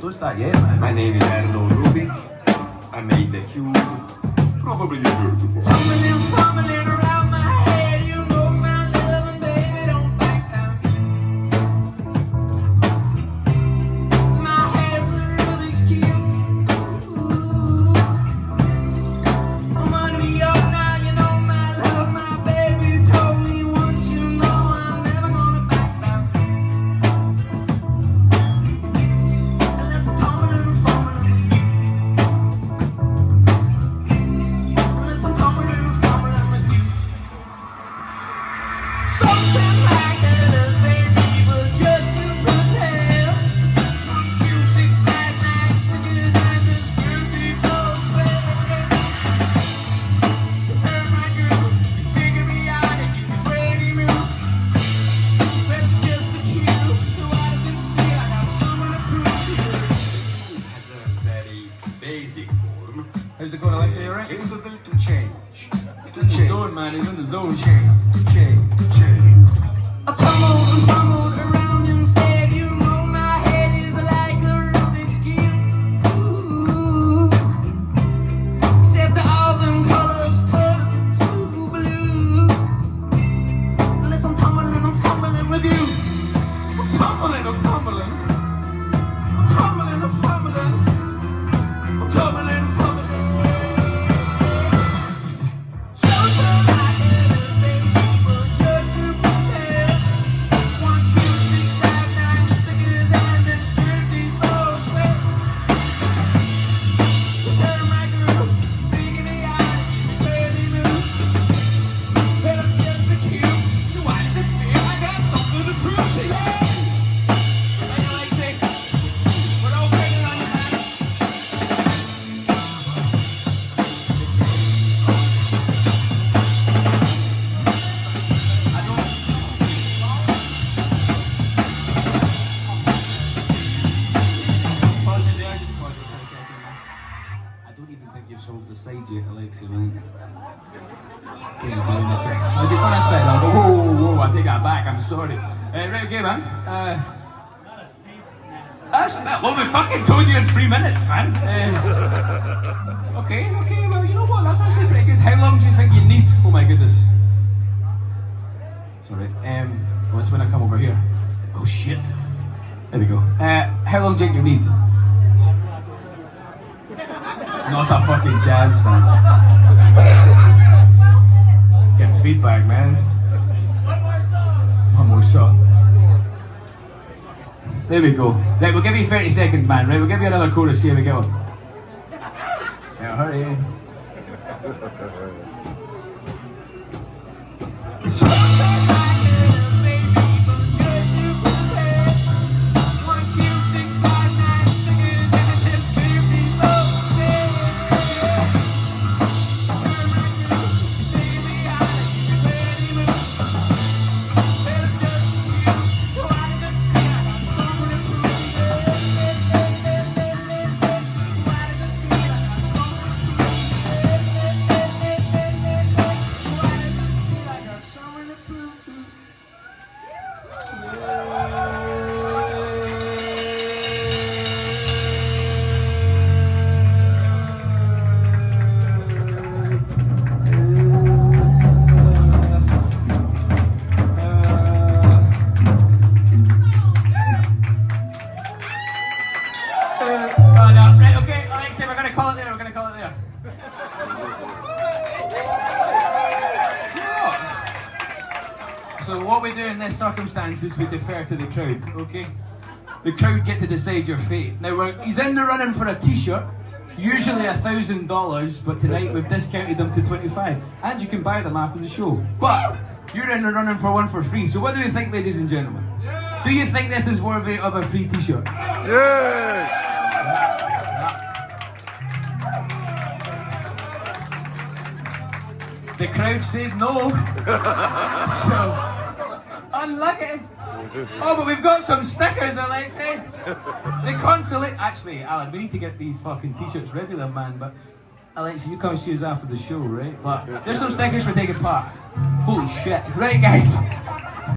Don't start yet, man. My name is Rubik. I made the cube. Probably you heard before. Tumbling around my head, you know my loving baby don't back down. My head's a Rubik's cube. Ooh. I'm under your now, you know my love, my baby told me once, you know I'm never gonna back down. Unless I'm tumbling and fumbling with you. Unless I'm tumbling and fumbling with you. Something like that, baby, but just to pretend. 1, 2, 6, 5, 9, figures and this could be perfect. You heard my groove, you figure me out and you can ready move. But it's just a cue, so I didn't feel I got someone to prove to you. Has a very basic form. How's it going, Alexa? You alright? Capable to change. He's in the zone, man. He's in the zone. Change. I tumbled and fumbled around instead. You know my head is like a Rubik's cube. Ooh. Except all them colors turn to blue. Unless I'm fumbling with you. I'm tumbling and fumbling. I'm tumbling and fumbling. I'm tumbling and fumbling. Something like that, baby, but just to pretend. 1, 2, 6, 5, 9, figures and this could be bullshit. You turn my groove, figure me out, you barely move. But it's just a cue, so I just feel I got something to prove to you. Like I say, we're all bringing on your back. Pause it there. Just pause it for a second, man. I don't even think you've solved the side yet, Alexa, man. Getting down this side. How's it going this side? I'll go, whoa, I take that back. I'm sorry. Right, okay, man. Well, we fucking told you in 3 minutes, man. Okay, well, you know what? That's actually pretty good. How long do you think you need? Oh my goodness. Sorry. What's when I come over here? Oh shit. There we go. How long do you think you need? Not a fucking chance, man. Getting feedback, man. One more song. There we go. Right, we'll give you 30 seconds, man. Right, we'll give you another chorus. Here we go. Yeah, hurry. Right, okay, Alexa, we're gonna call it there. So what we do in this circumstance is we defer to the crowd, okay? The crowd get to decide your fate. Now, he's in the running for a t-shirt, usually $1,000, but tonight we've discounted them to $25, and you can buy them after the show. But you're in the running for one for free, so what do you think, ladies and gentlemen? Yeah. Do you think this is worthy of a free t-shirt? Yes! The crowd said no. So, unlucky. Oh, but we've got some stickers, Alexis. The consulate. Actually, Alan, we need to get these fucking t-shirts ready, there, man. But Alexis, you come see us after the show, right? But there's some stickers for taking part. Holy shit! Right, guys.